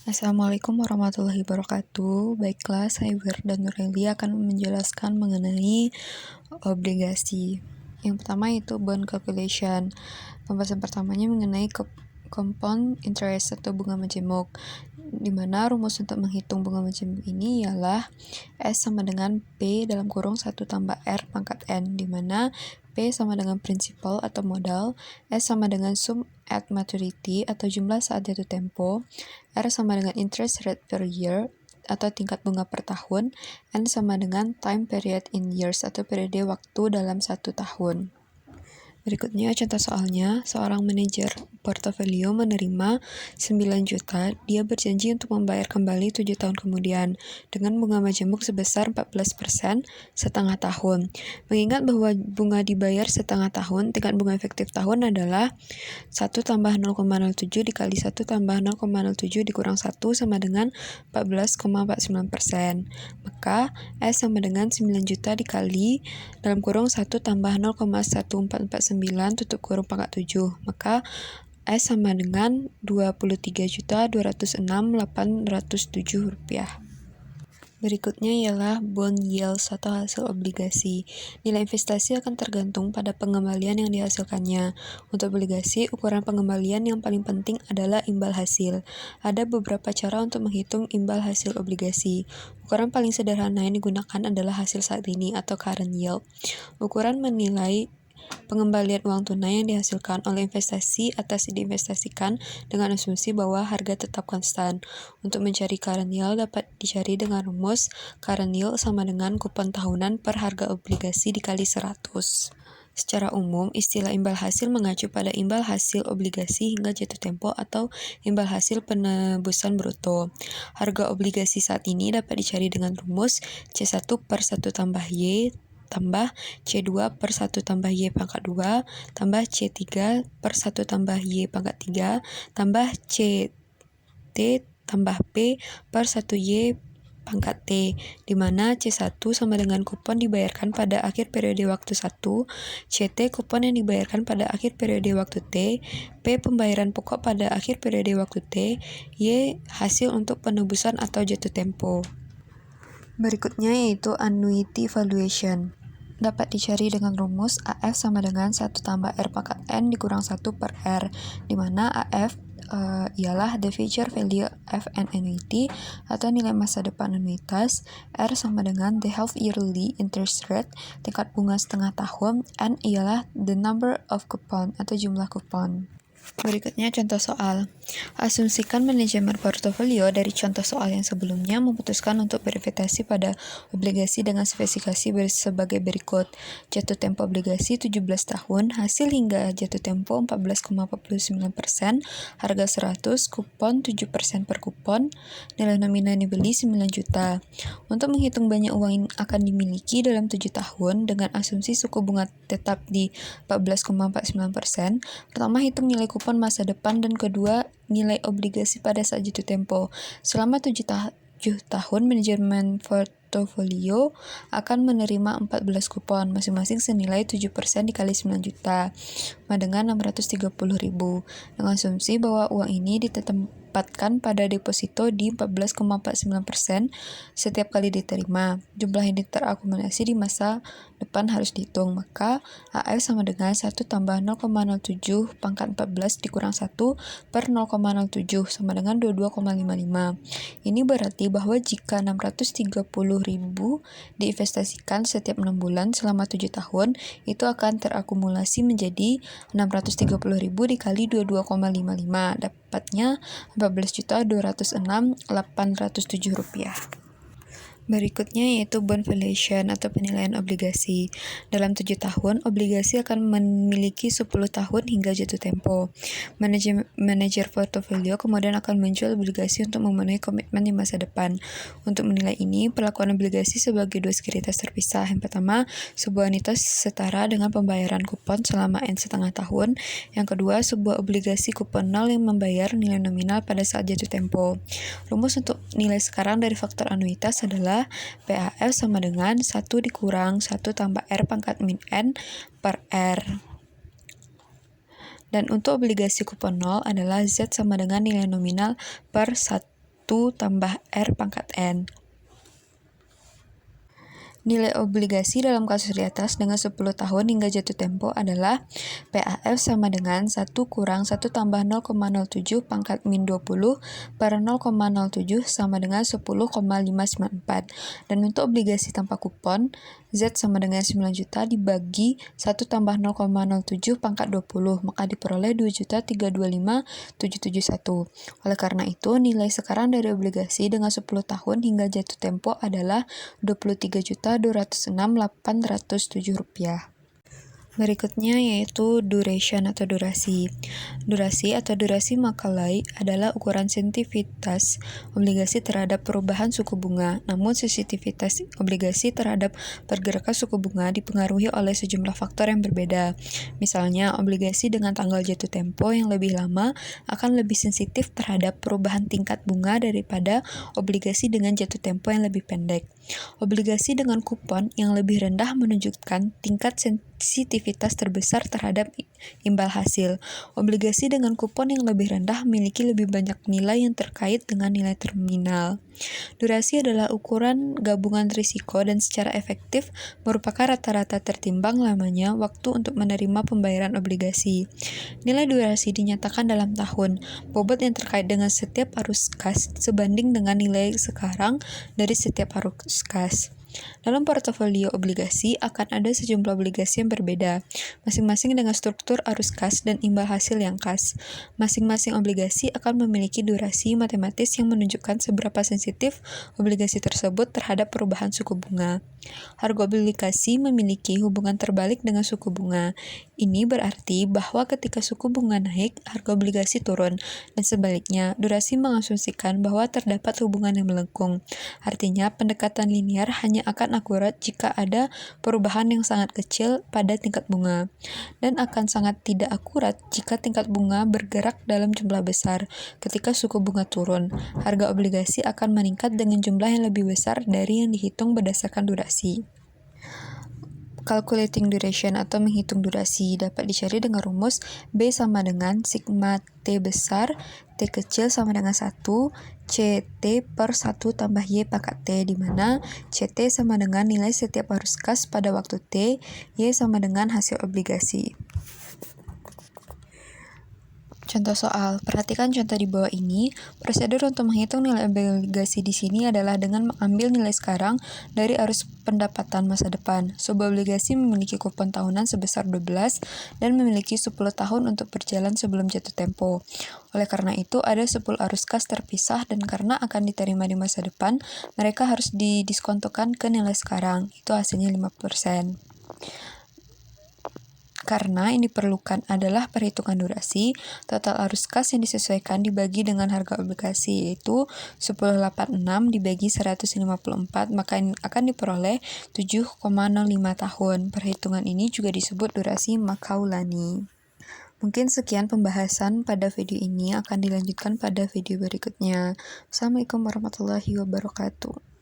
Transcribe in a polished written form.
Assalamualaikum warahmatullahi wabarakatuh. Baiklah, saya Wirda Nurelia akan menjelaskan mengenai obligasi. Yang pertama itu bond calculation. Pembahasan pertamanya mengenai compound interest atau bunga majemuk, di mana rumus untuk menghitung bunga majemuk ini ialah S sama dengan P dalam kurung 1 tambah R pangkat N, di mana P sama dengan principal atau modal, S sama dengan sum at maturity atau jumlah saat jatuh tempo, R sama dengan interest rate per year atau tingkat bunga per tahun, N sama dengan time period in years atau periode waktu dalam 1 tahun. Berikutnya contoh soalnya, seorang manajer portofolio menerima 9 juta, dia berjanji untuk membayar kembali 7 tahun kemudian, dengan bunga majemuk sebesar 14% setengah tahun. Mengingat bahwa bunga dibayar setengah tahun, tingkat bunga efektif tahun adalah 1 tambah 0,07 dikali 1 tambah 0,07 dikurang 1 sama dengan 14,49%. Maka S sama dengan 9 juta dikali dalam kurung 1 tambah 0,1449 tutup kurung pangkat 7. Maka S sama dengan Rp23.206.807. Berikutnya ialah bond yields atau hasil obligasi. Nilai investasi akan tergantung pada pengembalian yang dihasilkannya. Untuk obligasi, ukuran pengembalian yang paling penting adalah imbal hasil. Ada beberapa cara untuk menghitung imbal hasil obligasi. Ukuran paling sederhana yang digunakan adalah hasil saat ini atau current yield. Ukuran menilai pengembalian uang tunai yang dihasilkan oleh investasi atas diinvestasikan dengan asumsi bahwa harga tetap konstan. Untuk mencari current yield dapat dicari dengan rumus current yield sama dengan kupon tahunan per harga obligasi dikali 100. Secara umum, istilah imbal hasil mengacu pada imbal hasil obligasi hingga jatuh tempo atau imbal hasil penebusan bruto. Harga obligasi saat ini dapat dicari dengan rumus C1 per 1 tambah Y tambah C2 per 1 tambah Y pangkat 2 tambah C3 per 1 tambah Y pangkat 3 tambah CT tambah P per 1 Y pangkat T, di mana C1 sama dengan kupon dibayarkan pada akhir periode waktu 1, CT kupon yang dibayarkan pada akhir periode waktu T, P pembayaran pokok pada akhir periode waktu T, Y hasil untuk penebusan atau jatuh tempo. Berikutnya yaitu annuity valuation. Dapat dicari dengan rumus AF sama dengan 1 tambah R pangkat N dikurang 1 per R, di mana AF ialah the future value of an annuity atau nilai masa depan anuitas, R sama dengan the half yearly interest rate, tingkat bunga setengah tahun, N ialah the number of coupon atau jumlah kupon. Berikutnya contoh soal. Asumsikan manajemen portofolio dari contoh soal yang sebelumnya memutuskan untuk berinvestasi pada obligasi dengan spesifikasi sebagai berikut. Jatuh tempo obligasi 17 tahun, hasil hingga jatuh tempo 14,49%, harga 100, kupon 7% per kupon, nilai nominal yang dibeli 9 juta. Untuk menghitung banyak uang yang akan dimiliki dalam 7 tahun dengan asumsi suku bunga tetap di 14,49%, pertama hitung nilai kupon masa depan dan kedua nilai obligasi pada saat jatuh tempo. Selama 7 tahun, manajemen portofolio akan menerima 14 kupon, masing-masing senilai 7% dikali 9 juta, sama dengan 630.000, dengan asumsi bahwa uang ini ditempatkan pada deposito di 14,49% setiap kali diterima. Jumlah yang terakumulasi di masa depan harus dihitung, maka AF sama dengan 1 tambah 0,07 pangkat 14 dikurang 1 per 0,07 sama dengan 22,55. Ini berarti bahwa jika 630.000 diinvestasikan setiap 6 bulan selama 7 tahun, itu akan terakumulasi menjadi 630.000 dikali 22,55, dapatnya Rp14.206.807. Berikutnya yaitu bond valuation atau penilaian obligasi. Dalam 7 tahun, obligasi akan memiliki 10 tahun hingga jatuh tempo. Manajer portofolio kemudian akan menjual obligasi untuk memenuhi komitmen di masa depan. Untuk menilai ini, perlakuan obligasi sebagai dua sekuritas terpisah. Yang pertama, sebuah entitas setara dengan pembayaran kupon selama N setengah tahun. Yang kedua, sebuah obligasi kupon 0 yang membayar nilai nominal pada saat jatuh tempo. Rumus untuk nilai sekarang dari faktor anuitas adalah PAF sama dengan 1 dikurang 1 tambah R pangkat min N per R. Dan untuk obligasi kupon 0 adalah Z sama dengan nilai nominal per 1 tambah R pangkat N. Nilai obligasi dalam kasus di atas dengan 10 tahun hingga jatuh tempo adalah PAF sama dengan 1 kurang 1 tambah 0,07 pangkat min 20 per 0,07 sama dengan 10,594. Dan untuk obligasi tanpa kupon, Z sama dengan 9 juta dibagi 1 tambah 0,07 pangkat 20, maka diperoleh 2.325.771. Oleh karena itu, nilai sekarang dari obligasi dengan 10 tahun hingga jatuh tempo adalah Rp23.206.807. Berikutnya yaitu duration atau durasi. Durasi atau durasi Macaulay adalah ukuran sensitivitas obligasi terhadap perubahan suku bunga, namun sensitivitas obligasi terhadap pergerakan suku bunga dipengaruhi oleh sejumlah faktor yang berbeda. Misalnya, obligasi dengan tanggal jatuh tempo yang lebih lama akan lebih sensitif terhadap perubahan tingkat bunga daripada obligasi dengan jatuh tempo yang lebih pendek. Obligasi dengan kupon yang lebih rendah menunjukkan tingkat sensitivitas terbesar terhadap imbal hasil. Obligasi dengan kupon yang lebih rendah memiliki lebih banyak nilai yang terkait dengan nilai terminal. Durasi adalah ukuran gabungan risiko dan secara efektif merupakan rata-rata tertimbang lamanya waktu untuk menerima pembayaran obligasi. Nilai durasi dinyatakan dalam tahun, bobot yang terkait dengan setiap arus kas sebanding dengan nilai sekarang dari setiap arus kas. Dalam portofolio obligasi akan ada sejumlah obligasi yang berbeda, masing-masing dengan struktur arus kas dan imbal hasil yang khas. Masing-masing obligasi akan memiliki durasi matematis yang menunjukkan seberapa sensitif obligasi tersebut terhadap perubahan suku bunga. Harga obligasi memiliki hubungan terbalik dengan suku bunga. Ini berarti bahwa ketika suku bunga naik, harga obligasi turun, dan sebaliknya, durasi mengasumsikan bahwa terdapat hubungan yang melengkung. Artinya, pendekatan linear hanya akan akurat jika ada perubahan yang sangat kecil pada tingkat bunga, dan akan sangat tidak akurat jika tingkat bunga bergerak dalam jumlah besar. Ketika suku bunga turun, harga obligasi akan meningkat dengan jumlah yang lebih besar dari yang dihitung berdasarkan durasi. Calculating duration atau menghitung durasi dapat dicari dengan rumus B sama dengan sigma T besar, T kecil sama dengan 1, CT per 1 tambah Y pangkat T, di mana CT sama dengan nilai setiap arus kas pada waktu T, Y sama dengan hasil obligasi. Contoh soal, perhatikan contoh di bawah ini. Prosedur untuk menghitung nilai obligasi di sini adalah dengan mengambil nilai sekarang dari arus pendapatan masa depan. Sebuah obligasi memiliki kupon tahunan sebesar 12 dan memiliki 10 tahun untuk berjalan sebelum jatuh tempo. Oleh karena itu, ada 10 arus kas terpisah dan karena akan diterima di masa depan, mereka harus didiskontokan ke nilai sekarang. Itu hasilnya 5%. Karena yang diperlukan adalah perhitungan durasi, total arus kas yang disesuaikan dibagi dengan harga obligasi, yaitu 1086 dibagi 154, maka akan diperoleh 7,05 tahun. Perhitungan ini juga disebut durasi Macaulay. Mungkin sekian pembahasan pada video ini, akan dilanjutkan pada video berikutnya. Assalamualaikum warahmatullahi wabarakatuh.